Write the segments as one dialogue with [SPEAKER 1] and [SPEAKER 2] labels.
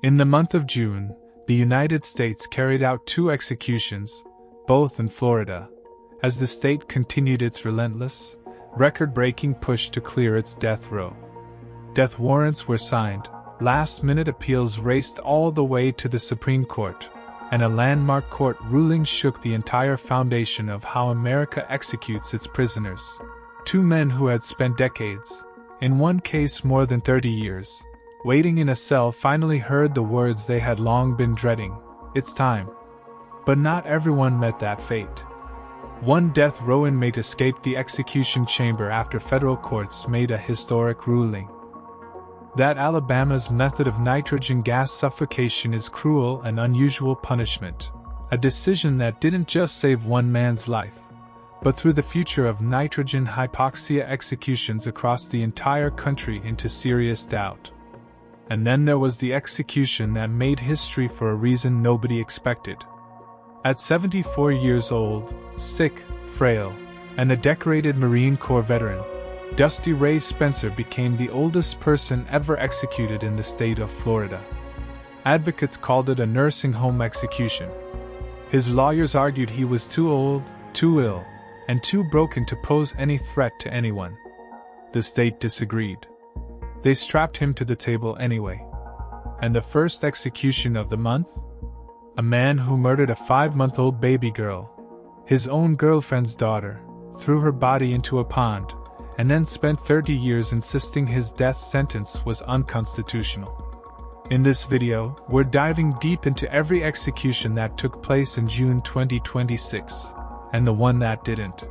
[SPEAKER 1] In the month of June, the United States carried out 2 executions, both in Florida, as the state continued its relentless, record-breaking push to clear its death row. Death warrants were signed, last-minute appeals raced all the way to the Supreme Court, and a landmark court ruling shook the entire foundation of how America executes its prisoners. 2 men who had spent decades, in one case more than 30 years, waiting in a cell finally heard the words they had long been dreading: "It's time." But not everyone met that fate. One death row inmate escaped the execution chamber after federal courts made a historic ruling that Alabama's method of nitrogen gas suffocation is cruel and unusual punishment, a decision that didn't just save one man's life, but threw the future of nitrogen hypoxia executions across the entire country into serious doubt. And then there was the execution that made history for a reason nobody expected. At 74 years old, sick, frail, and a decorated Marine Corps veteran, Dusty Ray Spencer became the oldest person ever executed in the state of Florida. Advocates called it a nursing home execution. His lawyers argued he was too old, too ill, and too broken to pose any threat to anyone. The state disagreed. They strapped him to the table anyway. And the first execution of the month? A man who murdered a 5-month-old baby girl, his own girlfriend's daughter, threw her body into a pond, and then spent 30 years insisting his death sentence was unconstitutional. In this video, we're diving deep into every execution that took place in June 2026, and the one that didn't.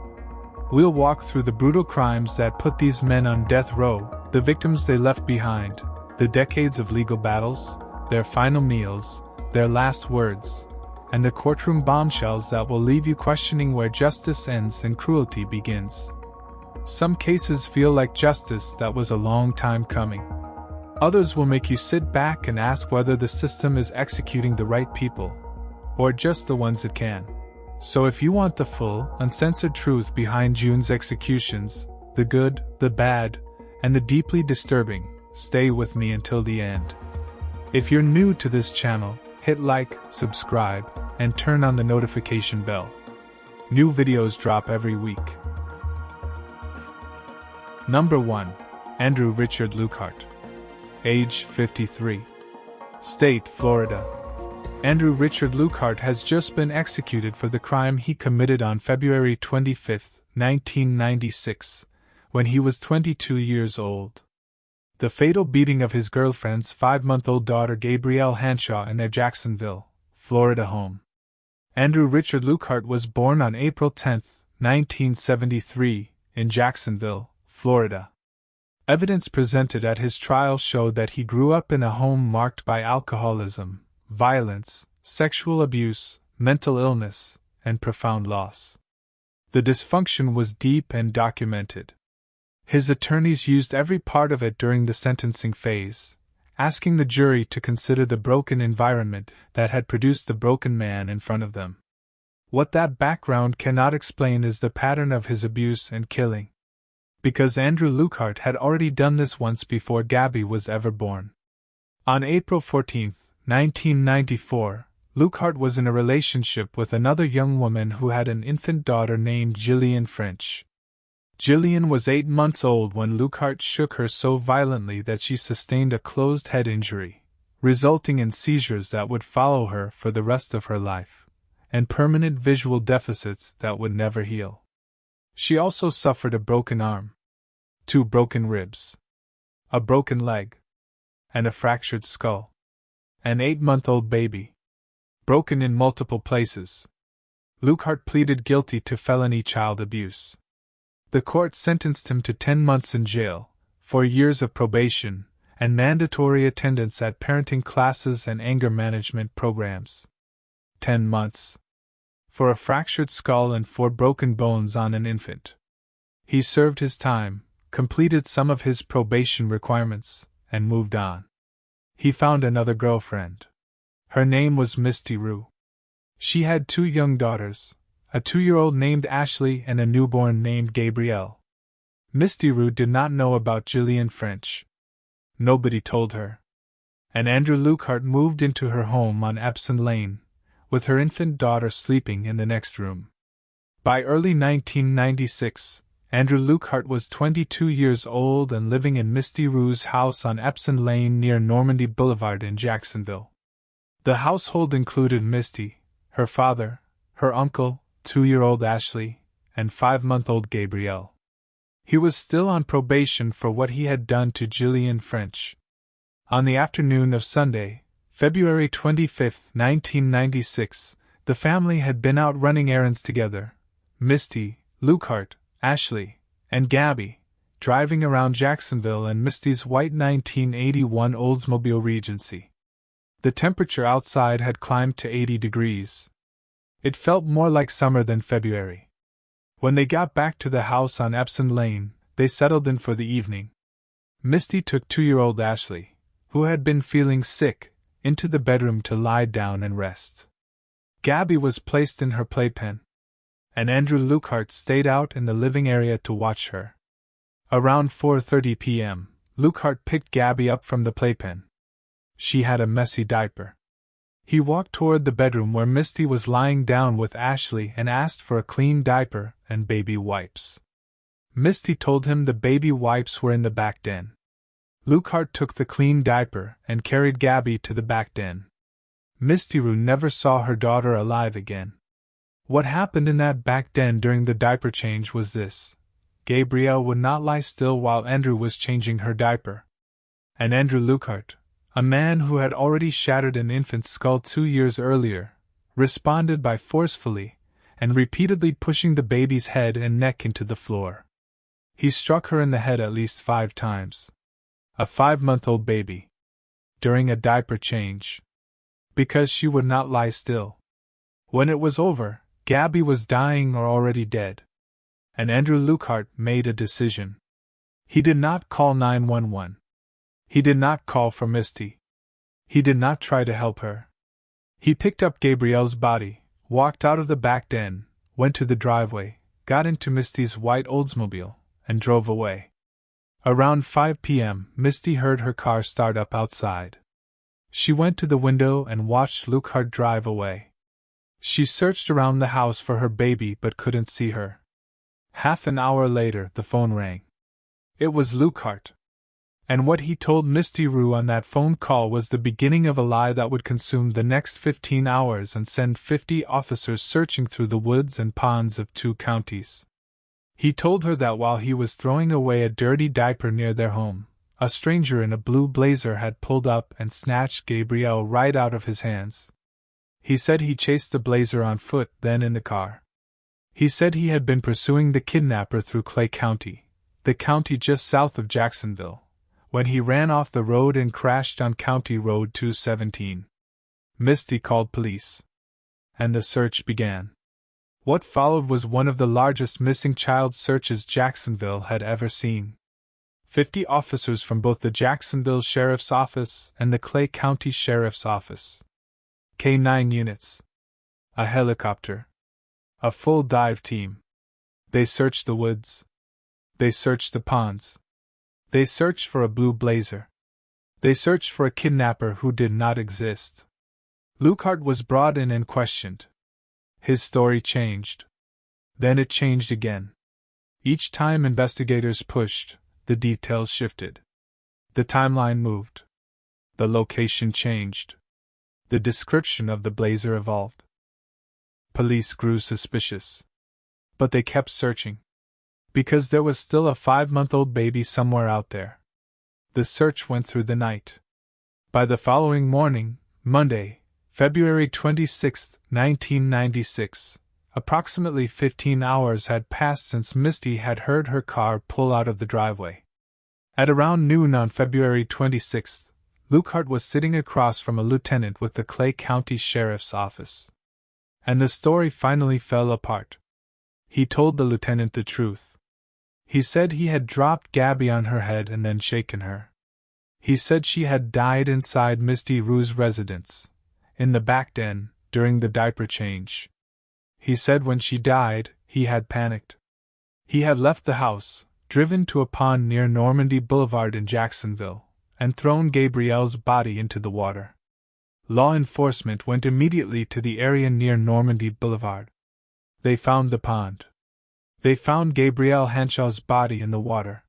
[SPEAKER 1] We'll walk through the brutal crimes that put these men on death row, the victims they left behind, the decades of legal battles, their final meals, their last words, and the courtroom bombshells that will leave you questioning where justice ends and cruelty begins. Some cases feel like justice that was a long time coming. Others will make you sit back and ask whether the system is executing the right people, or just the ones it can. So if you want the full, uncensored truth behind June's executions, the good, the bad, and the deeply disturbing, stay with me until the end. If you're new to this channel, hit like, subscribe, and turn on the notification bell. New videos drop every week. Number 1. Andrew Richard Lukehart. Age 53. State, Florida. Andrew Richard Lukehart has just been executed for the crime he committed on February 25, 1996, when he was 22 years old. The fatal beating of his girlfriend's 5-month-old daughter Gabrielle Hanshaw in their Jacksonville, Florida home. Andrew Richard Lukehart was born on April 10, 1973, in Jacksonville, Florida. Evidence presented at his trial showed that he grew up in a home marked by alcoholism, violence, sexual abuse, mental illness, and profound loss. The dysfunction was deep and documented. His attorneys used every part of it during the sentencing phase, asking the jury to consider the broken environment that had produced the broken man in front of them. What that background cannot explain is the pattern of his abuse and killing. Because Andrew Lukehart had already done this once before Gabby was ever born. On April 14, 1994, Lukehart was in a relationship with another young woman who had an infant daughter named Jillian French. Jillian was 8 months old when Lukehart shook her so violently that she sustained a closed head injury, resulting in seizures that would follow her for the rest of her life, and permanent visual deficits that would never heal. She also suffered a broken arm, 2 broken ribs, a broken leg, and a fractured skull. An 8-month-old baby, broken in multiple places. Lukehart pleaded guilty to felony child abuse. The court sentenced him to 10 months in jail, 4 years of probation, and mandatory attendance at parenting classes and anger management programs. 10 months. For a fractured skull and 4 broken bones on an infant. He served his time, completed some of his probation requirements, and moved on. He found another girlfriend. Her name was Misty Rue. She had 2 young daughters, a 2-year-old named Ashley and a newborn named Gabrielle. Misty Rue did not know about Jillian French. Nobody told her. and Andrew Lukehart moved into her home on Epsom Lane, with her infant daughter sleeping in the next room. By early 1996, Andrew Lukehart was 22 years old and living in Misty Rue's house on Epsom Lane near Normandy Boulevard in Jacksonville. The household included Misty, her father, her uncle, 2-year-old Ashley, and 5-month-old Gabrielle. He was still on probation for what he had done to Gillian French. On the afternoon of Sunday, February 25, 1996, the family had been out running errands together. Misty, Lukehart, Ashley, and Gabby, driving around Jacksonville in Misty's white 1981 Oldsmobile Regency. The temperature outside had climbed to 80 degrees. It felt more like summer than February. When they got back to the house on Epsom Lane, they settled in for the evening. Misty took 2-year-old Ashley, who had been feeling sick, into the bedroom to lie down and rest. Gabby was placed in her playpen, and Andrew Lukehart stayed out in the living area to watch her. Around 4:30 p.m., Lukehart picked Gabby up from the playpen. She had a messy diaper. He walked toward the bedroom where Misty was lying down with Ashley and asked for a clean diaper and baby wipes. Misty told him the baby wipes were in the back den. Lukehart took the clean diaper and carried Gabby to the back den. Misty Rue never saw her daughter alive again. What happened in that back den during the diaper change was this. Gabrielle would not lie still while Andrew was changing her diaper. And Andrew Lukehart, a man who had already shattered an infant's skull 2 years earlier, responded by forcefully and repeatedly pushing the baby's head and neck into the floor. He struck her in the head at least 5 times. A 5-month-old baby. During a diaper change. Because she would not lie still. When it was over, Gabby was dying or already dead. And Andrew Lukehart made a decision. He did not call 911. He did not call for Misty. He did not try to help her. He picked up Gabrielle's body, walked out of the back den, went to the driveway, got into Misty's white Oldsmobile, and drove away. Around 5 p.m., Misty heard her car start up outside. She went to the window and watched Lukehart drive away. She searched around the house for her baby but couldn't see her. Half an hour later, the phone rang. It was Lukehart. And what he told Misty Rue on that phone call was the beginning of a lie that would consume the next 15 hours and send 50 officers searching through the woods and ponds of 2 counties. He told her that while he was throwing away a dirty diaper near their home, a stranger in a blue blazer had pulled up and snatched Gabrielle right out of his hands. He said he chased the blazer on foot, then in the car. He said he had been pursuing the kidnapper through Clay County, the county just south of Jacksonville, when he ran off the road and crashed on County Road 217. Misty called police. And the search began. What followed was one of the largest missing child searches Jacksonville had ever seen. 50 officers from both the Jacksonville Sheriff's Office and the Clay County Sheriff's Office. K-9 units. A helicopter. A full dive team. They searched the woods. They searched the ponds. They searched for a blue blazer. They searched for a kidnapper who did not exist. Lukehart was brought in and questioned. His story changed. Then it changed again. Each time investigators pushed, the details shifted. The timeline moved. The location changed. The description of the blazer evolved. Police grew suspicious. But they kept searching. Because there was still a 5-month-old baby somewhere out there. The search went through the night. By the following morning, Monday, February 26, 1996, approximately 15 hours had passed since Misty had heard her car pull out of the driveway. At around noon on February 26, Lukehart was sitting across from a lieutenant with the Clay County Sheriff's Office. And the story finally fell apart. He told the lieutenant the truth. He said he had dropped Gabby on her head and then shaken her. He said she had died inside Misty Rue's residence, in the back den, during the diaper change. He said when she died, he had panicked. He had left the house, driven to a pond near Normandy Boulevard in Jacksonville, and thrown Gabrielle's body into the water. Law enforcement went immediately to the area near Normandy Boulevard. They found the pond. They found Gabrielle Hanshaw's body in the water.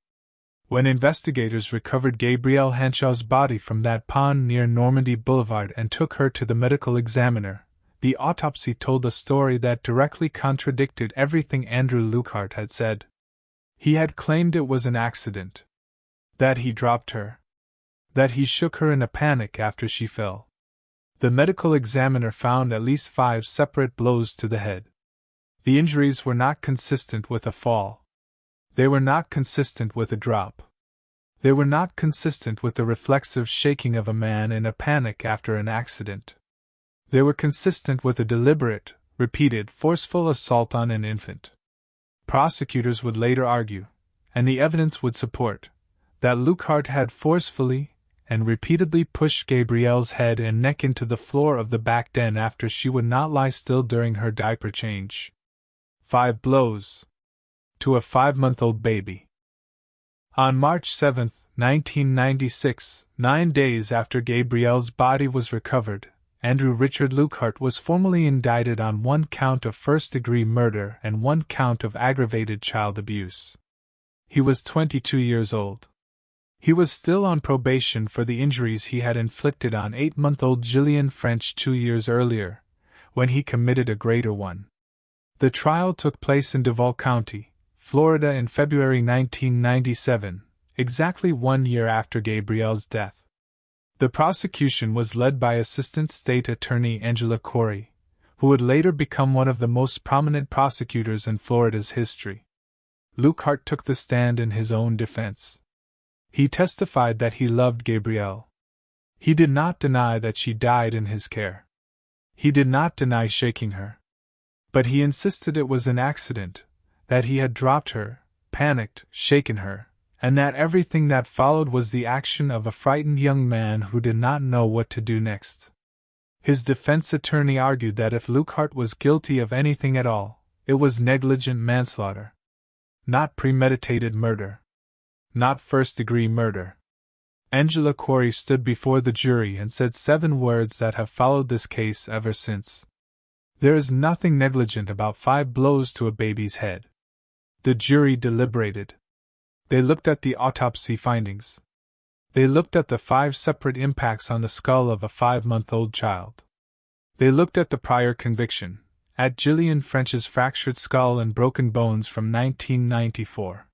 [SPEAKER 1] When investigators recovered Gabrielle Hanshaw's body from that pond near Normandy Boulevard and took her to the medical examiner, the autopsy told a story that directly contradicted everything Andrew Lukehart had said. He had claimed it was an accident. That he dropped her. That he shook her in a panic after she fell. The medical examiner found at least 5 separate blows to the head. The injuries were not consistent with a fall. They were not consistent with a drop. They were not consistent with the reflexive shaking of a man in a panic after an accident. They were consistent with a deliberate, repeated, forceful assault on an infant. Prosecutors would later argue, and the evidence would support, that Lukehart had forcefully and repeatedly pushed Gabrielle's head and neck into the floor of the back den after she would not lie still during her diaper change. 5 blows. To a 5-month-old baby. On March 7, 1996, 9 days after Gabrielle's body was recovered, Andrew Richard Lukehart was formally indicted on 1 count of first-degree murder and 1 count of aggravated child abuse. He was 22 years old. He was still on probation for the injuries he had inflicted on 8-month-old Gillian French 2 years earlier, when he committed a greater one. The trial took place in Duval County, Florida in February 1997, exactly 1 year after Gabrielle's death. The prosecution was led by Assistant State Attorney Angela Corey, who would later become one of the most prominent prosecutors in Florida's history. Lukehart took the stand in his own defense. He testified that he loved Gabrielle. He did not deny that she died in his care. He did not deny shaking her. But he insisted it was an accident, that he had dropped her, panicked, shaken her, and that everything that followed was the action of a frightened young man who did not know what to do next. His defense attorney argued that if Lukehart was guilty of anything at all, it was negligent manslaughter. Not premeditated murder. Not first-degree murder. Angela Corey stood before the jury and said 7 words that have followed this case ever since. There is nothing negligent about 5 blows to a baby's head. The jury deliberated. They looked at the autopsy findings. They looked at the 5 separate impacts on the skull of a 5-month-old child. They looked at the prior conviction, at Gillian French's fractured skull and broken bones from 1994.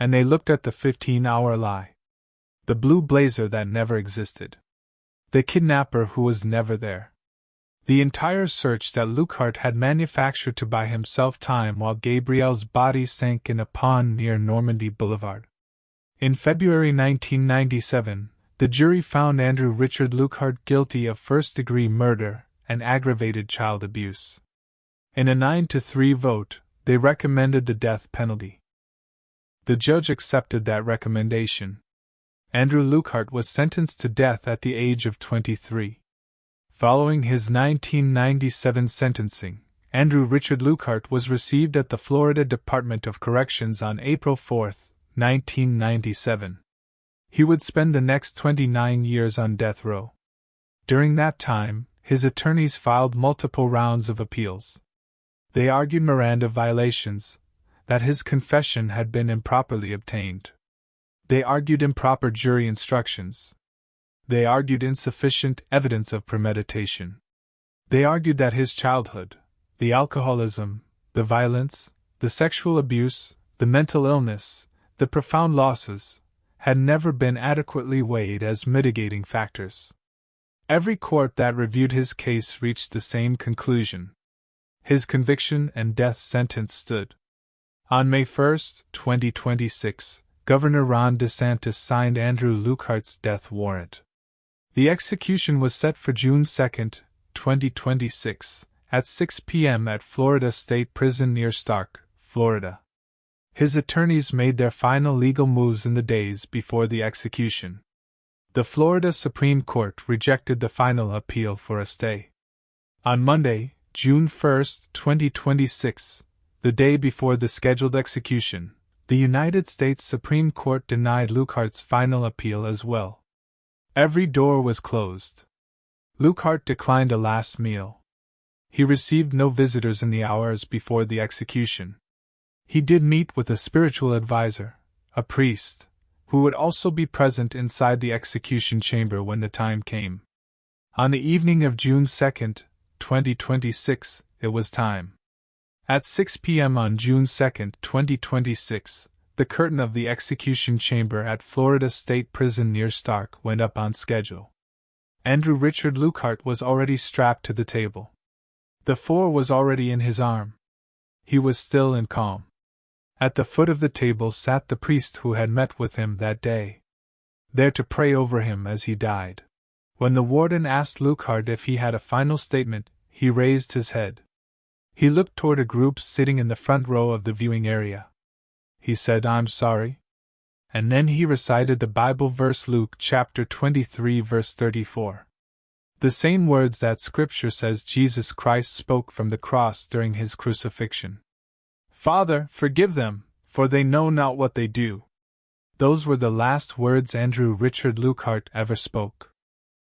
[SPEAKER 1] And they looked at the 15-hour lie. The blue blazer that never existed. The kidnapper who was never there. The entire search that Lukehart had manufactured to buy himself time while Gabrielle's body sank in a pond near Normandy Boulevard. In February 1997, the jury found Andrew Richard Lukehart guilty of first-degree murder and aggravated child abuse. In a 9-3 vote, they recommended the death penalty. The judge accepted that recommendation. Andrew Lukehart was sentenced to death at the age of 23. Following his 1997 sentencing, Andrew Richard Lukehart was received at the Florida Department of Corrections on April 4, 1997. He would spend the next 29 years on death row. During that time, his attorneys filed multiple rounds of appeals. They argued Miranda violations, that his confession had been improperly obtained. They argued improper jury instructions. They argued insufficient evidence of premeditation. They argued that his childhood, the alcoholism, the violence, the sexual abuse, the mental illness, the profound losses, had never been adequately weighed as mitigating factors. Every court that reviewed his case reached the same conclusion. His conviction and death sentence stood. On May 1, 2026, Governor Ron DeSantis signed Andrew Lukhart's death warrant. The execution was set for June 2, 2026, at 6 p.m. at Florida State Prison near Stark, Florida. His attorneys made their final legal moves in the days before the execution. The Florida Supreme Court rejected the final appeal for a stay. On Monday, June 1, 2026, the day before the scheduled execution, the United States Supreme Court denied Lukhart's final appeal as well. Every door was closed. Lukehart declined a last meal. He received no visitors in the hours before the execution. He did meet with a spiritual advisor, a priest, who would also be present inside the execution chamber when the time came. On the evening of June 2, 2026, it was time. At 6 p.m. on June 2, 2026, the curtain of the execution chamber at Florida State Prison near Stark went up on schedule. Andrew Richard Lukehart was already strapped to the table. The 4 was already in his arm. He was still and calm. At the foot of the table sat the priest who had met with him that day, there to pray over him as he died. When the warden asked Lukehart if he had a final statement, he raised his head. He looked toward a group sitting in the front row of the viewing area. He said, "I'm sorry." And then he recited the Bible verse Luke chapter 23 verse 34. The same words that Scripture says Jesus Christ spoke from the cross during his crucifixion. "Father, forgive them, for they know not what they do." Those were the last words Andrew Richard Lukehart ever spoke.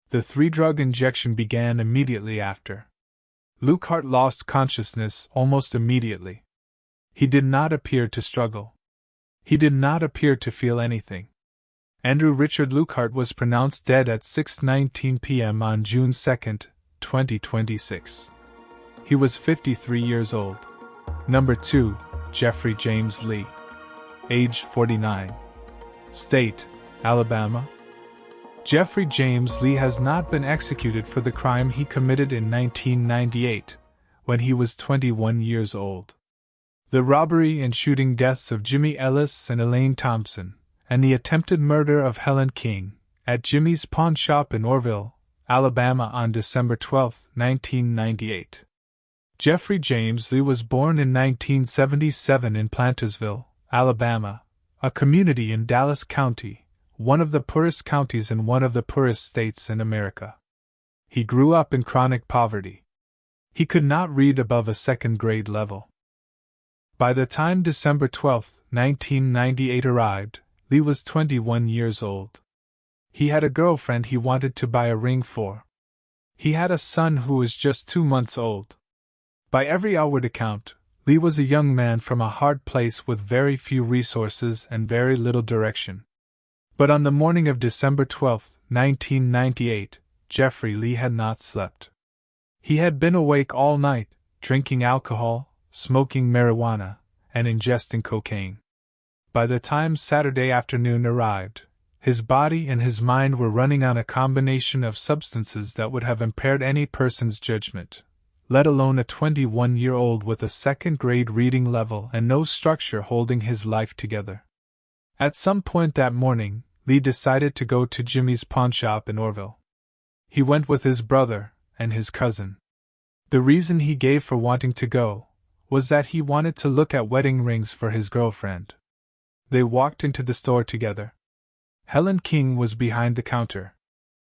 [SPEAKER 1] The 3-drug injection began immediately after. Lukehart lost consciousness almost immediately. He did not appear to struggle. He did not appear to feel anything. Andrew Richard Lukehart was pronounced dead at 6:19 p.m. on June 2, 2026. He was 53 years old. Number 2, Jeffery James Lee. Age 49. State, Alabama. Jeffery James Lee has not been executed for the crime he committed in 1998, when he was 21 years old. The robbery and shooting deaths of Jimmy Ellis and Elaine Thompson, and the attempted murder of Helen King, at Jimmy's pawn shop in Orrville, Alabama on December 12, 1998. Jeffery James Lee was born in 1977 in Plantersville, Alabama, a community in Dallas County, one of the poorest counties in one of the poorest states in America. He grew up in chronic poverty. He could not read above a second-grade level. By the time December 12, 1998 arrived, Lee was 21 years old. He had a girlfriend he wanted to buy a ring for. He had a son who was just 2 months old. By every outward account, Lee was a young man from a hard place with very few resources and very little direction. But on the morning of December 12, 1998, Jeffery Lee had not slept. He had been awake all night, drinking alcohol, smoking marijuana, and ingesting cocaine. By the time Saturday afternoon arrived, his body and his mind were running on a combination of substances that would have impaired any person's judgment, let alone a 21-year-old with a second-grade reading level and no structure holding his life together. At some point that morning, Lee decided to go to Jimmy's pawnshop in Orrville. He went with his brother and his cousin. The reason he gave for wanting to go was that he wanted to look at wedding rings for his girlfriend. They walked into the store together. Helen King was behind the counter.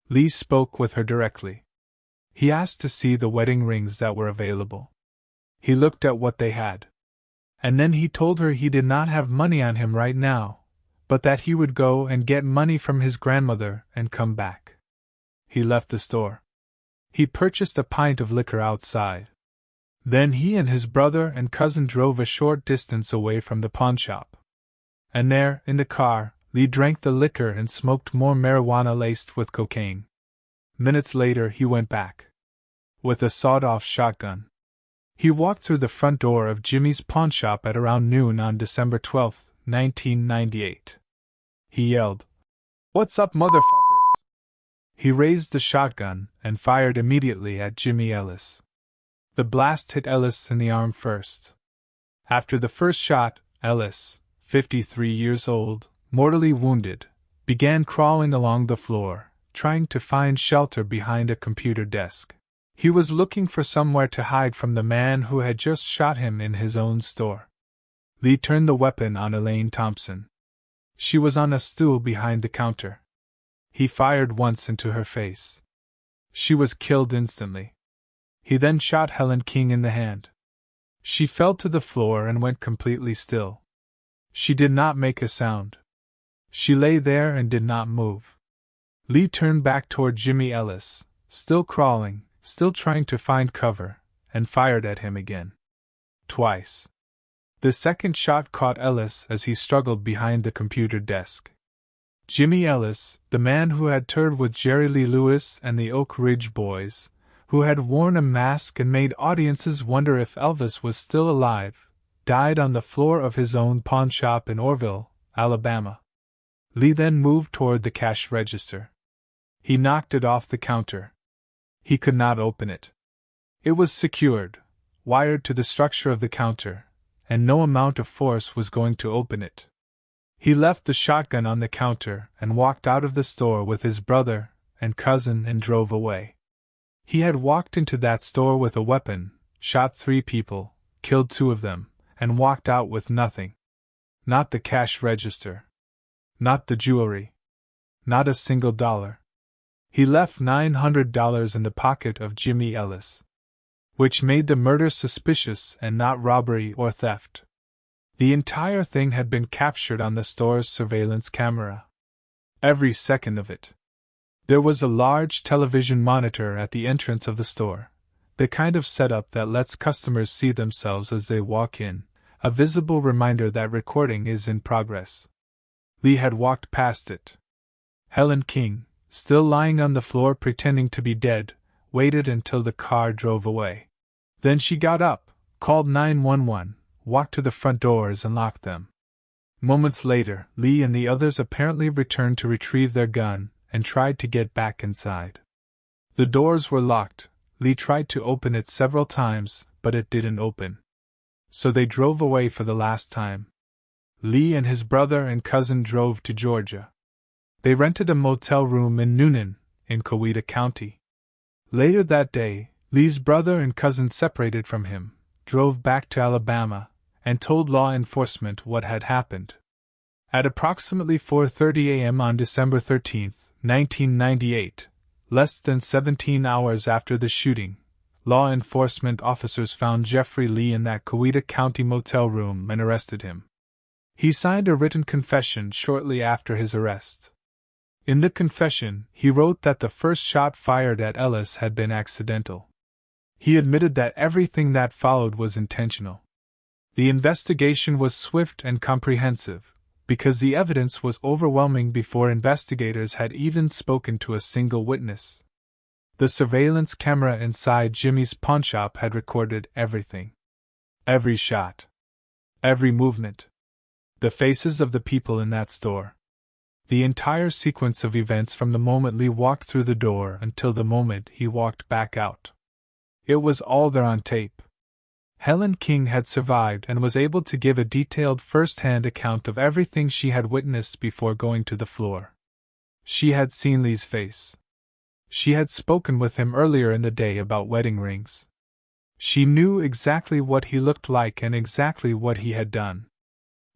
[SPEAKER 1] Lee spoke with her directly. He asked to see the wedding rings that were available. He looked at what they had. And then he told her he did not have money on him right now, but that he would go and get money from his grandmother and come back. He left the store. He purchased a pint of liquor outside. Then he and his brother and cousin drove a short distance away from the pawnshop. And there, in the car, Lee drank the liquor and smoked more marijuana laced with cocaine. Minutes later he went back. With a sawed-off shotgun. He walked through the front door of Jimmy's pawnshop at around noon on December 12, 1998. He yelled, "What's up, motherfuckers?" He raised the shotgun and fired immediately at Jimmy Ellis. The blast hit Ellis in the arm first. After the first shot, Ellis, 53 years old, mortally wounded, began crawling along the floor, trying to find shelter behind a computer desk. He was looking for somewhere to hide from the man who had just shot him in his own store. Lee turned the weapon on Elaine Thompson. She was on a stool behind the counter. He fired once into her face. She was killed instantly. He then shot Helen King in the hand. She fell to the floor and went completely still. She did not make a sound. She lay there and did not move. Lee turned back toward Jimmy Ellis, still crawling, still trying to find cover, and fired at him again. Twice. The second shot caught Ellis as he struggled behind the computer desk. Jimmy Ellis, the man who had toured with Jerry Lee Lewis and the Oak Ridge Boys, who had worn a mask and made audiences wonder if Elvis was still alive, died on the floor of his own pawn shop in Orrville, Alabama. Lee then moved toward the cash register. He knocked it off the counter. He could not open it. It was secured, wired to the structure of the counter, and no amount of force was going to open it. He left the shotgun on the counter and walked out of the store with his brother and cousin and drove away. He had walked into that store with a weapon, shot 3 people, killed 2 of them, and walked out with nothing. Not the cash register. Not the jewelry. Not a single dollar. He left $900 in the pocket of Jimmy Ellis, which made the murder suspicious and not robbery or theft. The entire thing had been captured on the store's surveillance camera. Every second of it. There was a large television monitor at the entrance of the store, the kind of setup that lets customers see themselves as they walk in, a visible reminder that recording is in progress. Lee had walked past it. Helen King, still lying on the floor pretending to be dead, waited until the car drove away. Then she got up, called 911, walked to the front doors and locked them. Moments later, Lee and the others apparently returned to retrieve their gun and tried to get back inside. The doors were locked. Lee tried to open it several times, but it didn't open. So they drove away for the last time. Lee and his brother and cousin drove to Georgia. They rented a motel room in Noonan, in Coweta County. Later that day, Lee's brother and cousin separated from him, drove back to Alabama, and told law enforcement what had happened. At approximately 4:30 a.m. on December 13, 1998, less than 17 hours after the shooting, law enforcement officers found Jeffery Lee in that Coweta County motel room and arrested him. He signed a written confession shortly after his arrest. In the confession, he wrote that the first shot fired at Ellis had been accidental. He admitted that everything that followed was intentional. The investigation was swift and comprehensive, because the evidence was overwhelming before investigators had even spoken to a single witness. The surveillance camera inside Jimmy's pawnshop had recorded everything. Every shot. Every movement. The faces of the people in that store. The entire sequence of events from the moment Lee walked through the door until the moment he walked back out. It was all there on tape. Helen King had survived and was able to give a detailed first-hand account of everything she had witnessed before going to the floor. She had seen Lee's face. She had spoken with him earlier in the day about wedding rings. She knew exactly what he looked like and exactly what he had done.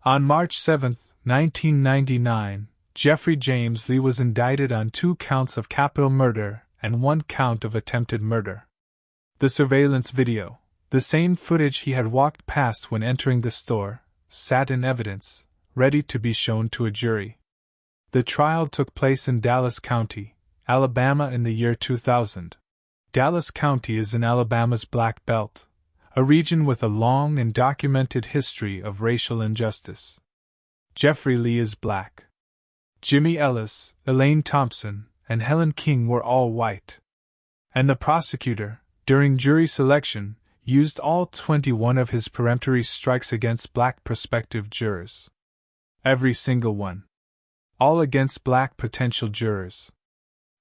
[SPEAKER 1] On March 7, 1999, Jeffrey James Lee was indicted on 2 counts of capital murder and 1 count of attempted murder. The surveillance video, the same footage he had walked past when entering the store, sat in evidence, ready to be shown to a jury. The trial took place in Dallas County, Alabama in the year 2000. Dallas County is in Alabama's Black Belt, a region with a long and documented history of racial injustice. Jeffery Lee is black. Jimmy Ellis, Elaine Thompson, and Helen King were all white. And the prosecutor, during jury selection, used all 21 of his peremptory strikes against black prospective jurors. Every single one. All against black potential jurors.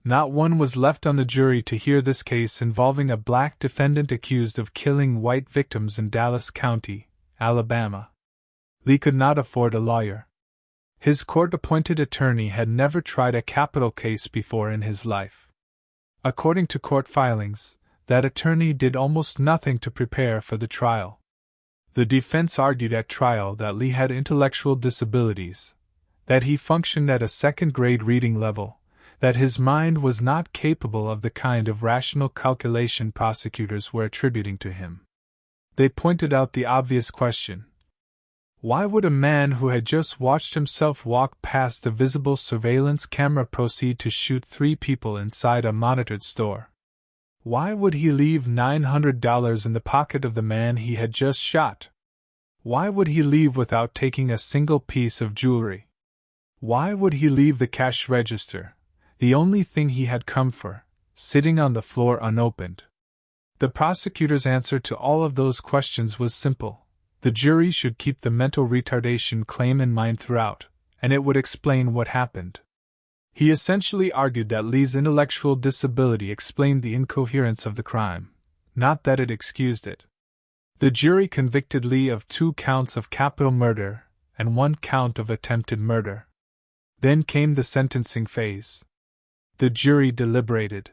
[SPEAKER 1] Not one was left on the jury to hear this case involving a black defendant accused of killing white victims in Dallas County, Alabama. Lee could not afford a lawyer. His court-appointed attorney had never tried a capital case before in his life. According to court filings, that attorney did almost nothing to prepare for the trial. The defense argued at trial that Lee had intellectual disabilities, that he functioned at a second-grade reading level, that his mind was not capable of the kind of rational calculation prosecutors were attributing to him. They pointed out the obvious question. Why would a man who had just watched himself walk past a visible surveillance camera proceed to shoot 3 people inside a monitored store? Why would he leave $900 in the pocket of the man he had just shot? Why would he leave without taking a single piece of jewelry? Why would he leave the cash register, the only thing he had come for, sitting on the floor unopened? The prosecutor's answer to all of those questions was simple. The jury should keep the mental retardation claim in mind throughout, and it would explain what happened. He essentially argued that Lee's intellectual disability explained the incoherence of the crime, not that it excused it. The jury convicted Lee of 2 counts of capital murder and 1 count of attempted murder. Then came the sentencing phase. The jury deliberated.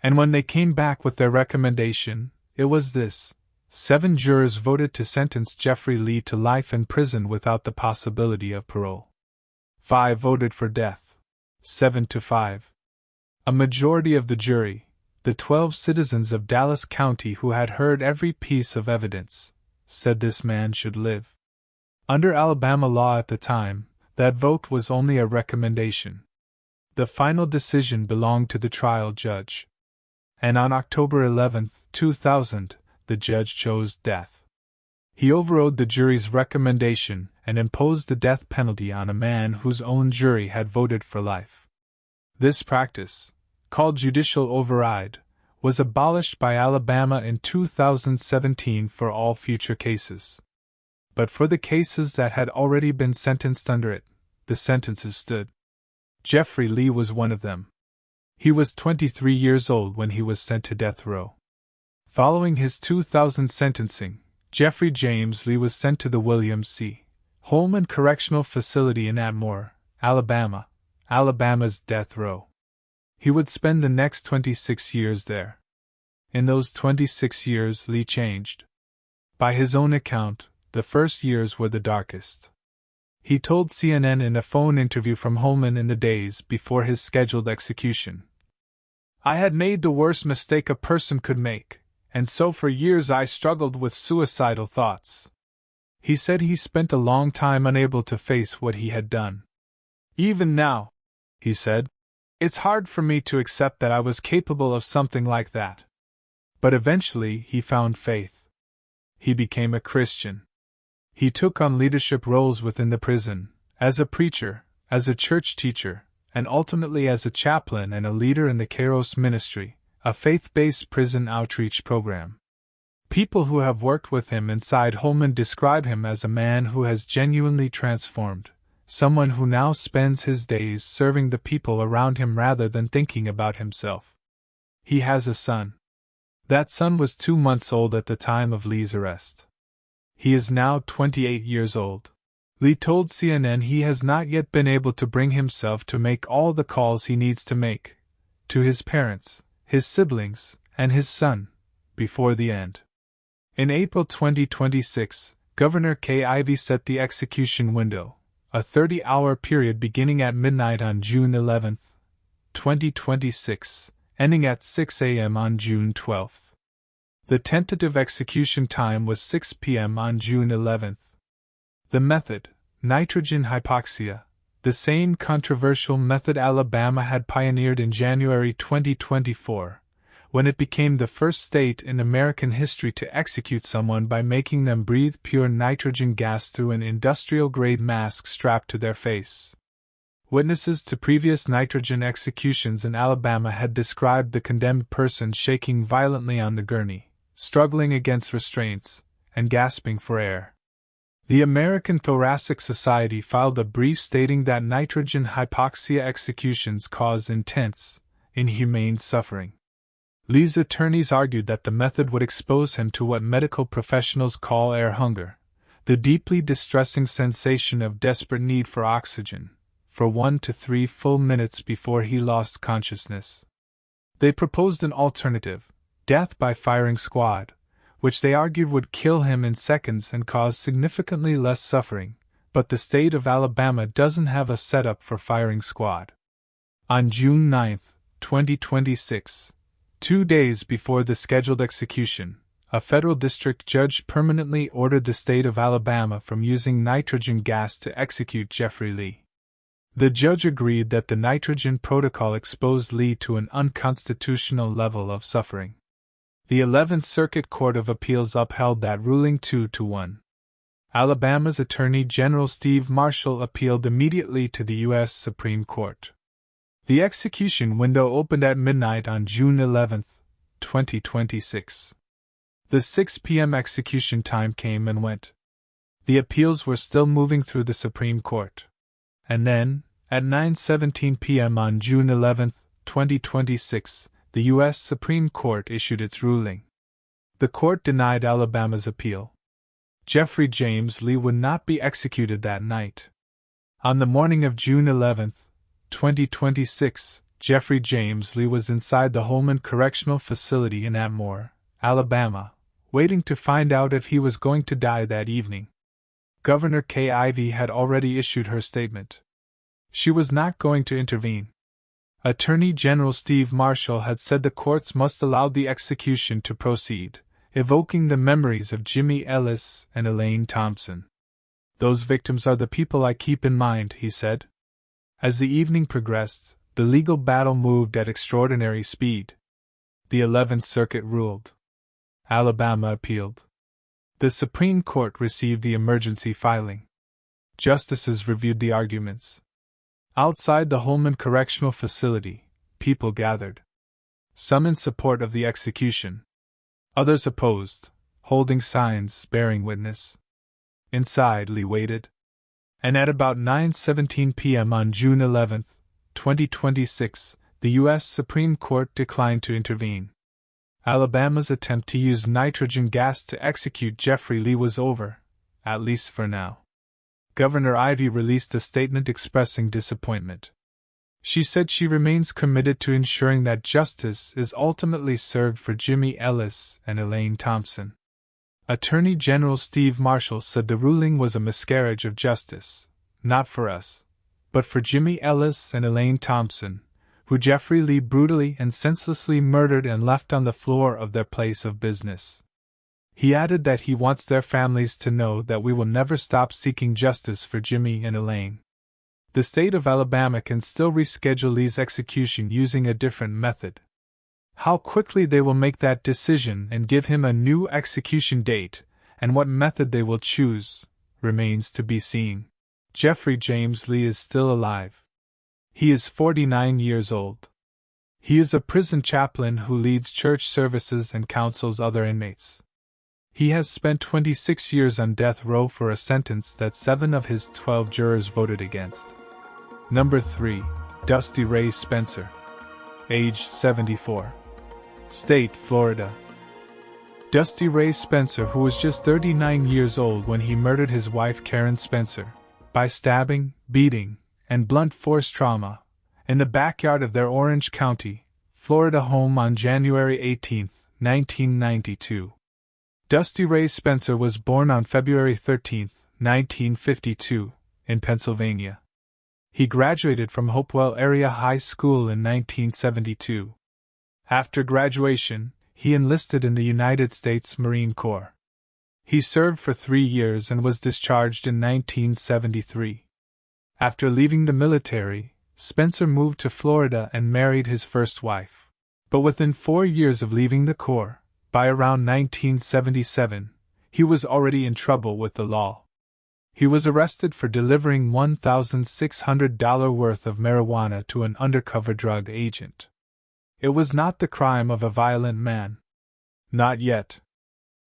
[SPEAKER 1] And when they came back with their recommendation, it was this: 7 jurors voted to sentence Jeffery Lee to life in prison without the possibility of parole. 5 voted for death. 7-5. A majority of the jury, the 12 citizens of Dallas County who had heard every piece of evidence, said this man should live. Under Alabama law at the time, that vote was only a recommendation. The final decision belonged to the trial judge. And on October 11, 2000, the judge chose death. He overrode the jury's recommendation and imposed the death penalty on a man whose own jury had voted for life. This practice, called judicial override, was abolished by Alabama in 2017 for all future cases. But for the cases that had already been sentenced under it, the sentences stood. Jeffery Lee was one of them. He was 23 years old when he was sent to death row. Following his 2000 sentencing, Jeffrey James Lee was sent to the William C. Holman Correctional Facility in Atmore, Alabama, Alabama's death row. He would spend the next 26 years there. In those 26 years, Lee changed. By his own account, the first years were the darkest. He told CNN in a phone interview from Holman in the days before his scheduled execution, "I had made the worst mistake a person could make, and so for years I struggled with suicidal thoughts." He said he spent a long time unable to face what he had done. "Even now," he said, "it's hard for me to accept that I was capable of something like that." But eventually he found faith. He became a Christian. He took on leadership roles within the prison, as a preacher, as a church teacher, and ultimately as a chaplain and a leader in the Kairos Ministry, a faith-based prison outreach program. People who have worked with him inside Holman describe him as a man who has genuinely transformed, someone who now spends his days serving the people around him rather than thinking about himself. He has a son. That son was 2 months old at the time of Lee's arrest. He is now 28 years old. Lee told CNN he has not yet been able to bring himself to make all the calls he needs to make, to his parents, his siblings, and his son, before the end. In April 2026, Governor Kay Ivey set the execution window, a 30-hour period beginning at midnight on June 11, 2026, ending at 6 a.m. on June 12. The tentative execution time was 6 p.m. on June 11. The method, nitrogen hypoxia, the same controversial method Alabama had pioneered in January 2024, when it became the first state in American history to execute someone by making them breathe pure nitrogen gas through an industrial-grade mask strapped to their face. Witnesses to previous nitrogen executions in Alabama had described the condemned person shaking violently on the gurney, struggling against restraints, and gasping for air. The American Thoracic Society filed a brief stating that nitrogen hypoxia executions cause intense, inhumane suffering. Lee's attorneys argued that the method would expose him to what medical professionals call air hunger, the deeply distressing sensation of desperate need for oxygen, for 1 to 3 full minutes before he lost consciousness. They proposed an alternative, death by firing squad, which they argued would kill him in seconds and cause significantly less suffering, but the state of Alabama doesn't have a setup for firing squad. On June 9, 2026, 2 days before the scheduled execution, a federal district judge permanently ordered the state of Alabama from using nitrogen gas to execute Jeffery Lee. The judge agreed that the nitrogen protocol exposed Lee to an unconstitutional level of suffering. The 11th Circuit Court of Appeals upheld that ruling 2-1. Alabama's Attorney General Steve Marshall appealed immediately to the U.S. Supreme Court. The execution window opened at midnight on June 11, 2026. The 6 p.m. execution time came and went. The appeals were still moving through the Supreme Court. And then, at 9:17 p.m. on June 11, 2026, the U.S. Supreme Court issued its ruling. The court denied Alabama's appeal. Jeffery James Lee would not be executed that night. On the morning of June 11, 2026, Jeffery James Lee was inside the Holman Correctional Facility in Atmore, Alabama, waiting to find out if he was going to die that evening. Governor Kay Ivey had already issued her statement. She was not going to intervene. Attorney General Steve Marshall had said the courts must allow the execution to proceed, evoking the memories of Jimmy Ellis and Elaine Thompson. "Those victims are the people I keep in mind," he said. As the evening progressed, the legal battle moved at extraordinary speed. The 11th Circuit ruled. Alabama appealed. The Supreme Court received the emergency filing. Justices reviewed the arguments. Outside the Holman Correctional Facility, people gathered. Some in support of the execution. Others opposed, holding signs bearing witness. Inside, Lee waited. And at about 9:17 p.m. on June 11, 2026, the U.S. Supreme Court declined to intervene. Alabama's attempt to use nitrogen gas to execute Jeffery Lee was over, at least for now. Governor Ivey released a statement expressing disappointment. She said she remains committed to ensuring that justice is ultimately served for Jimmy Ellis and Elaine Thompson. Attorney General Steve Marshall said the ruling was a miscarriage of justice, not for us, but for Jimmy Ellis and Elaine Thompson, who Jeffery Lee brutally and senselessly murdered and left on the floor of their place of business. He added that he wants their families to know that we will never stop seeking justice for Jimmy and Elaine. The state of Alabama can still reschedule Lee's execution using a different method. How quickly they will make that decision and give him a new execution date, and what method they will choose, remains to be seen. Jeffery James Lee is still alive. He is 49 years old. He is a prison chaplain who leads church services and counsels other inmates. He has spent 26 years on death row for a sentence that 7 of his 12 jurors voted against. Number 3. Dusty Ray Spencer. Age 74. State, Florida. Dusty Ray Spencer, who was just 39 years old when he murdered his wife Karen Spencer, by stabbing, beating, and blunt force trauma, in the backyard of their Orange County, Florida home on January 18, 1992. Dusty Ray Spencer was born on February 13, 1952, in Pennsylvania. He graduated from Hopewell Area High School in 1972. After graduation, he enlisted in the United States Marine Corps. He served for 3 years and was discharged in 1973. After leaving the military, Spencer moved to Florida and married his first wife. But within 4 years of leaving the Corps, by around 1977, he was already in trouble with the law. He was arrested for delivering $1,600 worth of marijuana to an undercover drug agent. It was not the crime of a violent man. Not yet.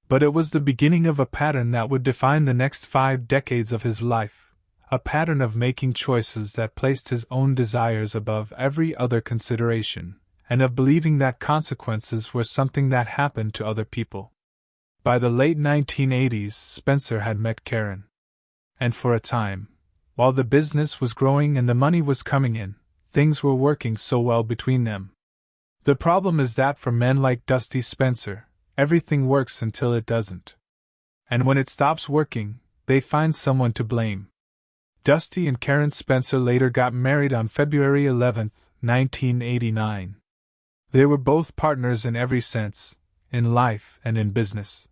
[SPEAKER 1] But it was the beginning of a pattern that would define the next 5 decades of his life, a pattern of making choices that placed his own desires above every other consideration, and of believing that consequences were something that happened to other people. By the late 1980s, Spencer had met Karen. And for a time, while the business was growing and the money was coming in, things were working so well between them. The problem is that for men like Dusty Spencer, everything works until it doesn't. And when it stops working, they find someone to blame. Dusty and Karen Spencer later got married on February 11, 1989. They were both partners in every sense, in life and in business.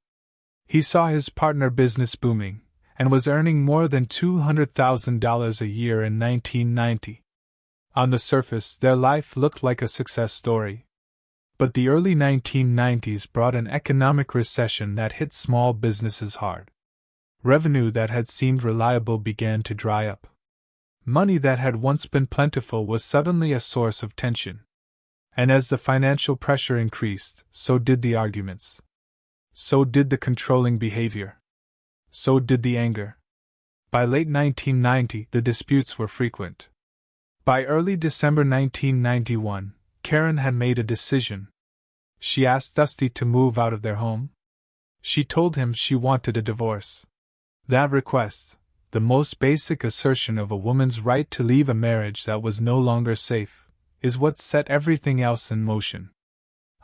[SPEAKER 1] He saw his partner business booming, and was earning more than $200,000 a year in 1990. On the surface, their life looked like a success story. But the early 1990s brought an economic recession that hit small businesses hard. Revenue that had seemed reliable began to dry up. Money that had once been plentiful was suddenly a source of tension. And as the financial pressure increased, so did the arguments. So did the controlling behavior. So did the anger. By late 1990, the disputes were frequent. By early December 1991, Karen had made a decision. She asked Dusty to move out of their home. She told him she wanted a divorce. That request, the most basic assertion of a woman's right to leave a marriage that was no longer safe, is what set everything else in motion.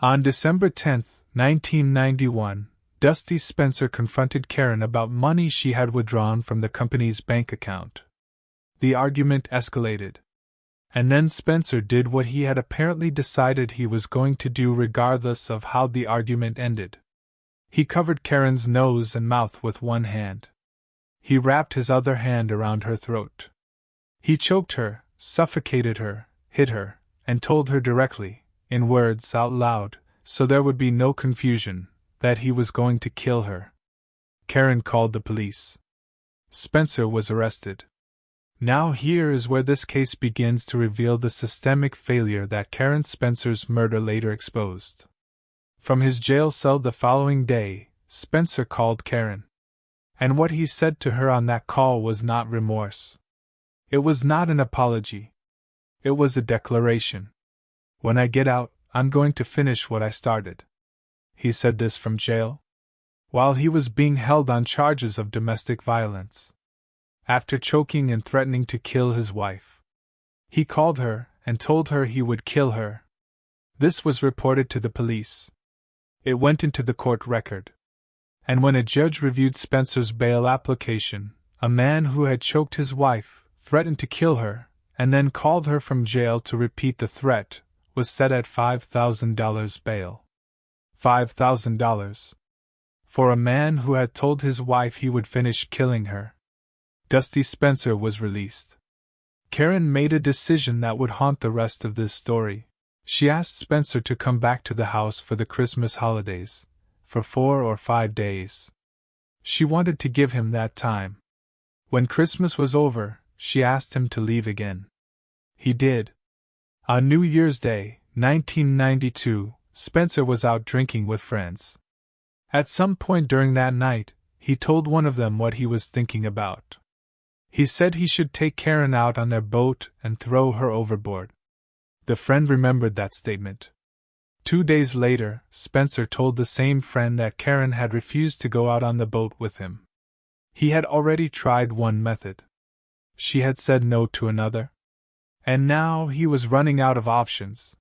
[SPEAKER 1] On December 10, 1991, Dusty Spencer confronted Karen about money she had withdrawn from the company's bank account. The argument escalated. And then Spencer did what he had apparently decided he was going to do regardless of how the argument ended. He covered Karen's nose and mouth with one hand. He wrapped his other hand around her throat. He choked her, suffocated her, hit her, and told her directly, in words out loud, so there would be no confusion, that he was going to kill her. Karen called the police. Spencer was arrested. Now here is where this case begins to reveal the systemic failure that Karen Spencer's murder later exposed. From his jail cell the following day, Spencer called Karen. And what he said to her on that call was not remorse. It was not an apology. It was a declaration. When I get out, I'm going to finish what I started. He said this from jail, while he was being held on charges of domestic violence. After choking and threatening to kill his wife, he called her and told her he would kill her. This was reported to the police. It went into the court record. And when a judge reviewed Spencer's bail application, a man who had choked his wife, threatened to kill her, and then called her from jail to repeat the threat, was set at $5,000 bail. $5,000. For a man who had told his wife he would finish killing her. Dusty Spencer was released. Karen made a decision that would haunt the rest of this story. She asked Spencer to come back to the house for the Christmas holidays, for 4 or 5 days. She wanted to give him that time. When Christmas was over, she asked him to leave again. He did. On New Year's Day, 1992, Spencer was out drinking with friends. At some point during that night, he told one of them what he was thinking about. He said he should take Karen out on their boat and throw her overboard. The friend remembered that statement. 2 days later, Spencer told the same friend that Karen had refused to go out on the boat with him. He had already tried one method. She had said no to another. And now he was running out of options.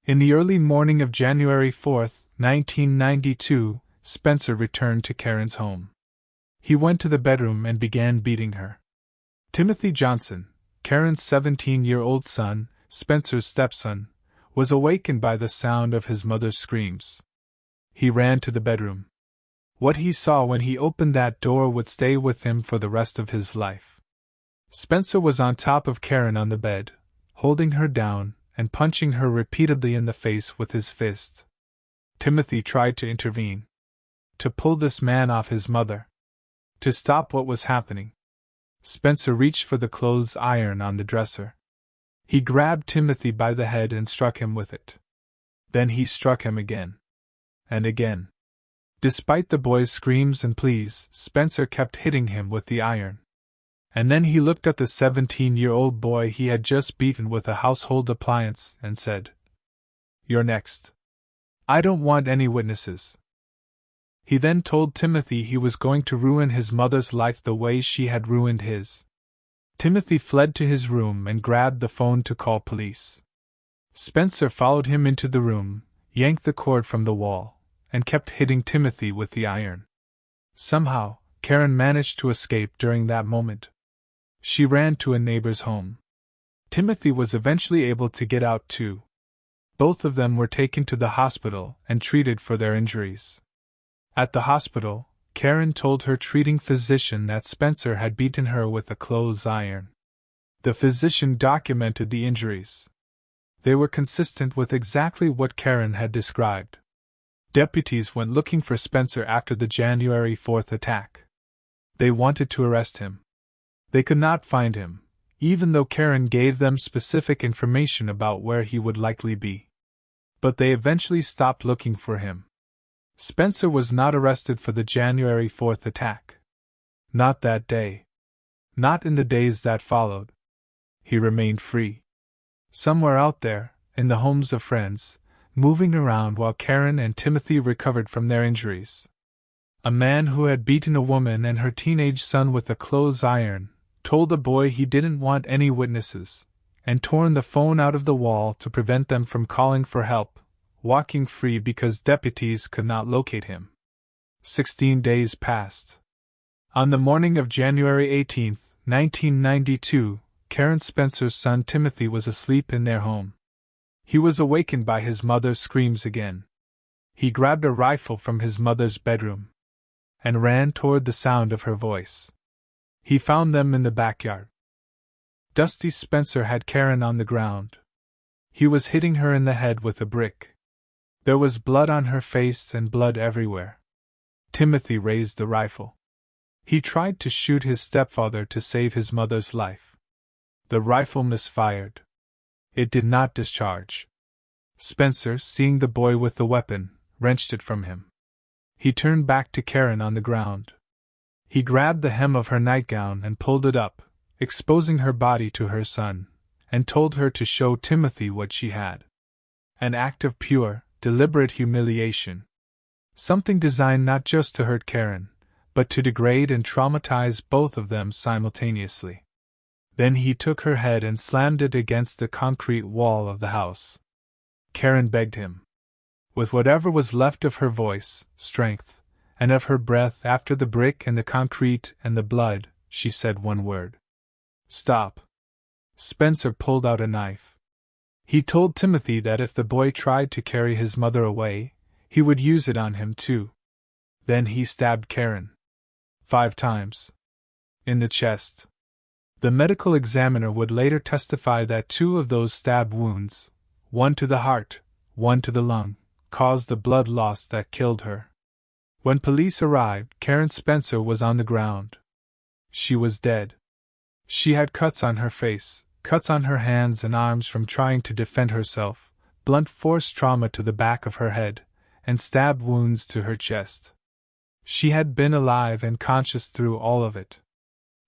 [SPEAKER 1] In the early morning of January 4, 1992, Spencer returned to Karen's home. He went to the bedroom and began beating her. Timothy Johnson, Karen's 17-year-old son, Spencer's stepson, was awakened by the sound of his mother's screams. He ran to the bedroom. What he saw when he opened that door would stay with him for the rest of his life. Spencer was on top of Karen on the bed, holding her down and punching her repeatedly in the face with his fist. Timothy tried to intervene, to pull this man off his mother, to stop what was happening. Spencer reached for the clothes iron on the dresser. He grabbed Timothy by the head and struck him with it. Then he struck him again. And again. Despite the boy's screams and pleas, Spencer kept hitting him with the iron. And then he looked at the 17-year-old boy he had just beaten with a household appliance and said, "You're next. I don't want any witnesses." He then told Timothy he was going to ruin his mother's life the way she had ruined his. Timothy fled to his room and grabbed the phone to call police. Spencer followed him into the room, yanked the cord from the wall, and kept hitting Timothy with the iron. Somehow, Karen managed to escape during that moment. She ran to a neighbor's home. Timothy was eventually able to get out too. Both of them were taken to the hospital and treated for their injuries. At the hospital, Karen told her treating physician that Spencer had beaten her with a clothes iron. The physician documented the injuries. They were consistent with exactly what Karen had described. Deputies went looking for Spencer after the January 4th attack. They wanted to arrest him. They could not find him, even though Karen gave them specific information about where he would likely be. But they eventually stopped looking for him. Spencer was not arrested for the January 4th attack. Not that day. Not in the days that followed. He remained free. Somewhere out there, in the homes of friends, moving around while Karen and Timothy recovered from their injuries. A man who had beaten a woman and her teenage son with a clothes iron told the boy he didn't want any witnesses, and torn the phone out of the wall to prevent them from calling for help, walking free because deputies could not locate him. 16 days passed. On the morning of January 18, 1992, Karen Spencer's son Timothy was asleep in their home. He was awakened by his mother's screams again. He grabbed a rifle from his mother's bedroom and ran toward the sound of her voice. He found them in the backyard. Dusty Spencer had Karen on the ground. He was hitting her in the head with a brick. There was blood on her face and blood everywhere. Timothy raised the rifle. He tried to shoot his stepfather to save his mother's life. The rifle misfired. It did not discharge. Spencer, seeing the boy with the weapon, wrenched it from him. He turned back to Karen on the ground. He grabbed the hem of her nightgown and pulled it up, exposing her body to her son, and told her to show Timothy what she had. An act of pure, deliberate humiliation. Something designed not just to hurt Karen, but to degrade and traumatize both of them simultaneously. Then he took her head and slammed it against the concrete wall of the house. Karen begged him. With whatever was left of her voice, strength, and of her breath after the brick and the concrete and the blood, she said one word. Stop. Spencer pulled out a knife. He told Timothy that if the boy tried to carry his mother away, he would use it on him too. Then he stabbed Karen. 5 times. In the chest. The medical examiner would later testify that 2 of those stab wounds, one to the heart, one to the lung, caused the blood loss that killed her. When police arrived, Karen Spencer was on the ground. She was dead. She had cuts on her face, cuts on her hands and arms from trying to defend herself, blunt force trauma to the back of her head, and stab wounds to her chest. She had been alive and conscious through all of it.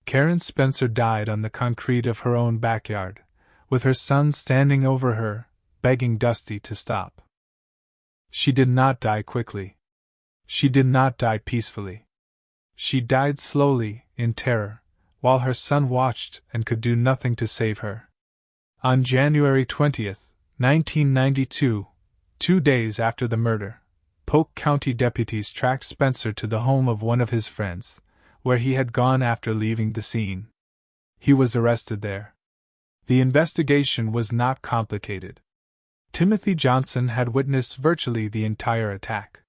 [SPEAKER 1] Karen Spencer died on the concrete of her own backyard, with her son standing over her, begging Dusty to stop. She did not die quickly. She did not die peacefully. She died slowly, in terror, while her son watched and could do nothing to save her. On January 20th, 1992, 2 days after the murder, Polk County deputies tracked Spencer to the home of one of his friends, where he had gone after leaving the scene. He was arrested there. The investigation was not complicated. Timothy Johnson had witnessed virtually the entire attack.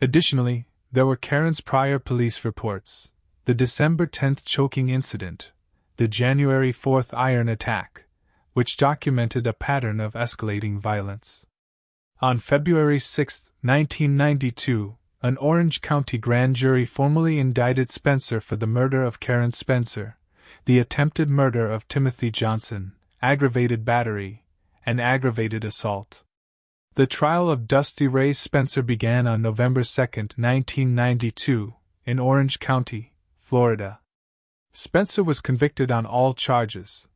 [SPEAKER 1] Additionally, there were Karen's prior police reports, the December 10th choking incident, the January 4th iron attack, which documented a pattern of escalating violence. On February 6, 1992, an Orange County grand jury formally indicted Spencer for the murder of Karen Spencer, the attempted murder of Timothy Johnson, aggravated battery, and aggravated assault. The trial of Dusty Ray Spencer began on November 2, 1992, in Orange County, Florida. Spencer was convicted on all charges.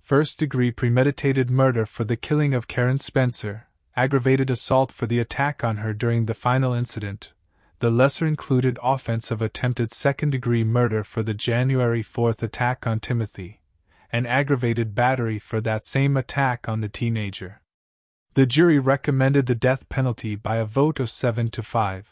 [SPEAKER 1] First-degree premeditated murder for the killing of Karen Spencer, aggravated assault for the attack on her during the final incident, the lesser-included offense of attempted second-degree murder for the January 4th attack on Timothy, and aggravated battery for that same attack on the teenager. The jury recommended the death penalty by a vote of 7-5.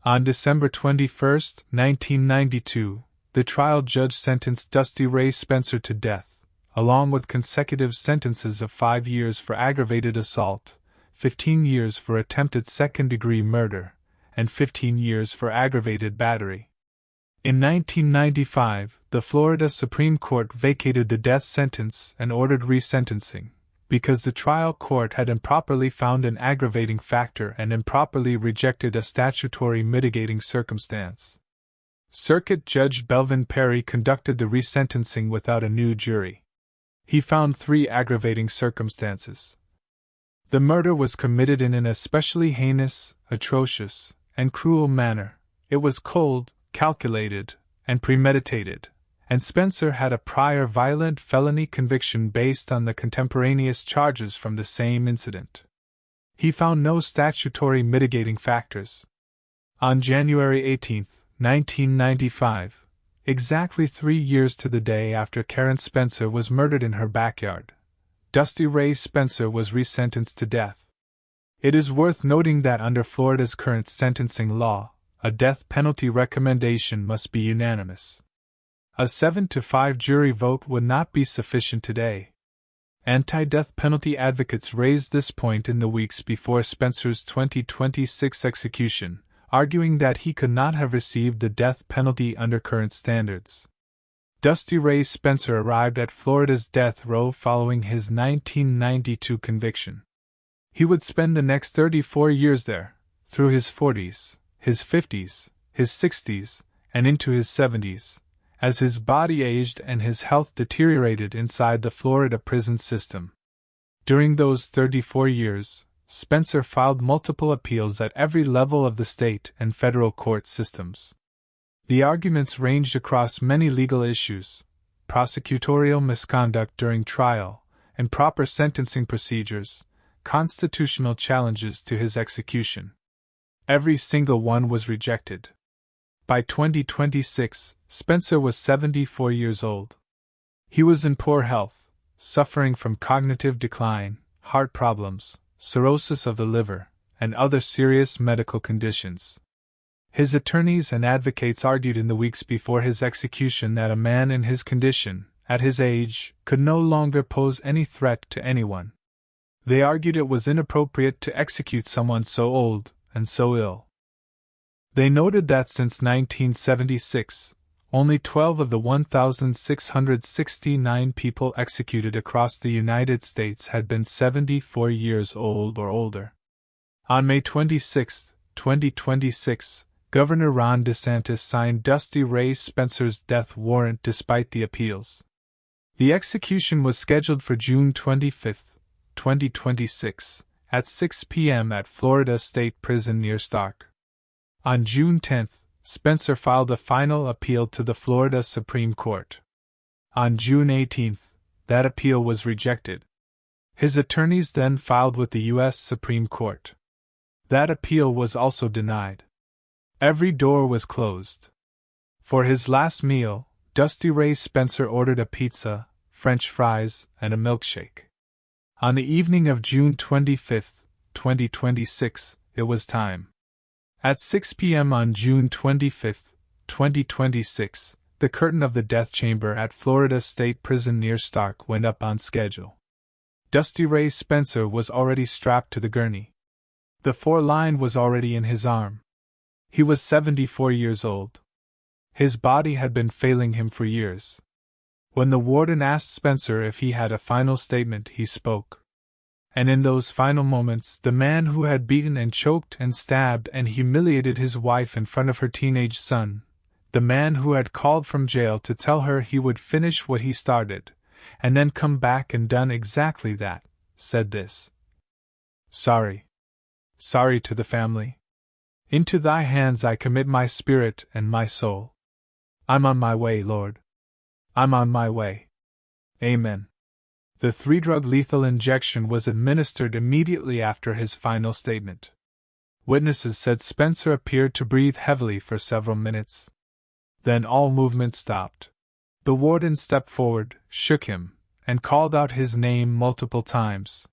[SPEAKER 1] On December 21, 1992, the trial judge sentenced Dusty Ray Spencer to death, along with consecutive sentences of 5 years for aggravated assault, 15 years for attempted second-degree murder, and 15 years for aggravated battery. In 1995, the Florida Supreme Court vacated the death sentence and ordered resentencing, because the trial court had improperly found an aggravating factor and improperly rejected a statutory mitigating circumstance. Circuit Judge Belvin Perry conducted the resentencing without a new jury. He found 3 aggravating circumstances. The murder was committed in an especially heinous, atrocious, and cruel manner. It was cold, calculated, and premeditated, and Spencer had a prior violent felony conviction based on the contemporaneous charges from the same incident. He found no statutory mitigating factors. On January 18, 1995, exactly 3 years to the day after Karen Spencer was murdered in her backyard, Dusty Ray Spencer was resentenced to death. It is worth noting that under Florida's current sentencing law, a death penalty recommendation must be unanimous. A 7-5 jury vote would not be sufficient today. Anti-death penalty advocates raised this point in the weeks before Spencer's 2026 execution, arguing that he could not have received the death penalty under current standards. Dusty Ray Spencer arrived at Florida's death row following his 1992 conviction. He would spend the next 34 years there, through his 40s, his 50s, his 60s, and into his 70s, as his body aged and his health deteriorated inside the Florida prison system. During those 34 years, Spencer filed multiple appeals at every level of the state and federal court systems. The arguments ranged across many legal issues: prosecutorial misconduct during trial, improper sentencing procedures, constitutional challenges to his execution. Every single one was rejected. By 2026, Spencer was 74 years old. He was in poor health, suffering from cognitive decline, heart problems, cirrhosis of the liver, and other serious medical conditions. His attorneys and advocates argued in the weeks before his execution that a man in his condition, at his age, could no longer pose any threat to anyone. They argued it was inappropriate to execute someone so old and so ill. They noted that since 1976, only 12 of the 1,669 people executed across the United States had been 74 years old or older. On May 26, 2026, Governor Ron DeSantis signed Dusty Ray Spencer's death warrant despite the appeals. The execution was scheduled for June 25, 2026, at 6 p.m. at Florida State Prison near Stark. On June 10, Spencer filed a final appeal to the Florida Supreme Court. On June 18, that appeal was rejected. His attorneys then filed with the U.S. Supreme Court. That appeal was also denied. Every door was closed. For his last meal, Dusty Ray Spencer ordered a pizza, French fries, and a milkshake. On the evening of June 25, 2026, it was time. At 6 p.m. on June 25, 2026, the curtain of the death chamber at Florida State Prison near Stark went up on schedule. Dusty Ray Spencer was already strapped to the gurney. The 4-line was already in his arm. He was 74 years old. His body had been failing him for years. When the warden asked Spencer if he had a final statement, he spoke. And in those final moments, the man who had beaten and choked and stabbed and humiliated his wife in front of her teenage son, the man who had called from jail to tell her he would finish what he started, and then come back and done exactly that, said this: "Sorry. Sorry to the family. Into thy hands I commit my spirit and my soul. I'm on my way, Lord. I'm on my way. Amen." The 3-drug lethal injection was administered immediately after his final statement. Witnesses said Spencer appeared to breathe heavily for several minutes. Then all movement stopped. The warden stepped forward, shook him, and called out his name multiple times.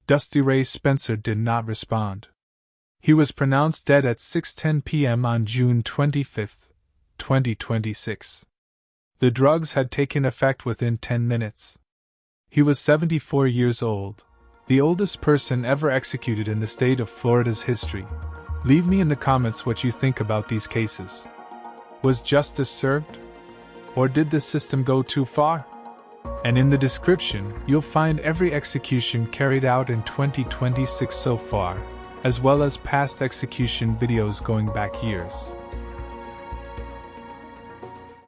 [SPEAKER 1] Dusty Ray Spencer did not respond. He was pronounced dead at 6:10 p.m. on June 25, 2026. The drugs had taken effect within 10 minutes. He was 74 years old, the oldest person ever executed in the state of Florida's history. Leave me in the comments what you think about these cases. Was justice served? Or did the system go too far? And in the description, you'll find every execution carried out in 2026 so far, as well as past execution videos going back years.